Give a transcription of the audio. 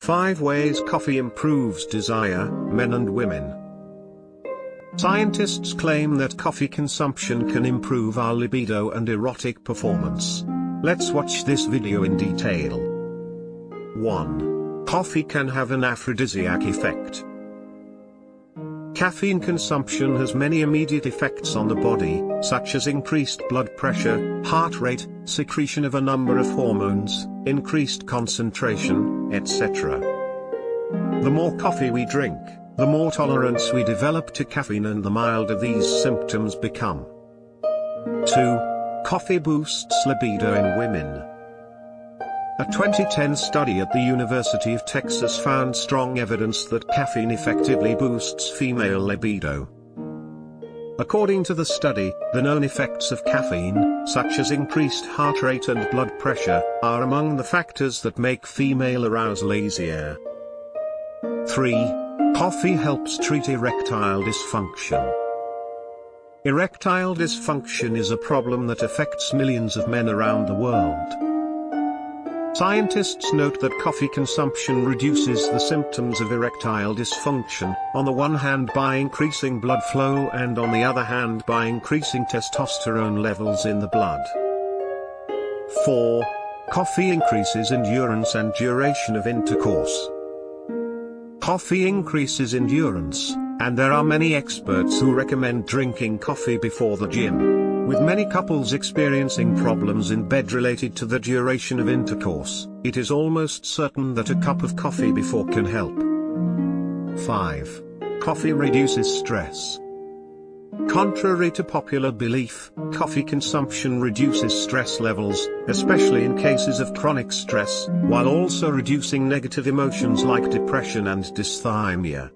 5 ways coffee improves desire, men and women. Scientists claim that coffee consumption can improve our libido and erotic performance. Let's watch this video in detail. 1. Coffee can have an aphrodisiac effect. Caffeine consumption has many immediate effects on the body, such as increased blood pressure, heart rate, secretion of a number of hormones, increased concentration, etc. The more coffee we drink, the more tolerance we develop to caffeine and the milder these symptoms become. 2. Coffee boosts libido in women. A 2010 study at the University of Texas found strong evidence that caffeine effectively boosts female libido. According to the study, the known effects of caffeine, such as increased heart rate and blood pressure, are among the factors that make female arousal easier. 3. Coffee helps treat erectile dysfunction. Erectile dysfunction is a problem that affects millions of men around the world. Scientists note that coffee consumption reduces the symptoms of erectile dysfunction, on the one hand by increasing blood flow and on the other hand by increasing testosterone levels in the blood. 4. Coffee increases endurance and duration of intercourse. Coffee increases endurance, and there are many experts who recommend drinking coffee before the gym. With many couples experiencing problems in bed related to the duration of intercourse, it is almost certain that a cup of coffee before can help. 5. Coffee reduces stress. Contrary to popular belief, coffee consumption reduces stress levels, especially in cases of chronic stress, while also reducing negative emotions like depression and dysthymia.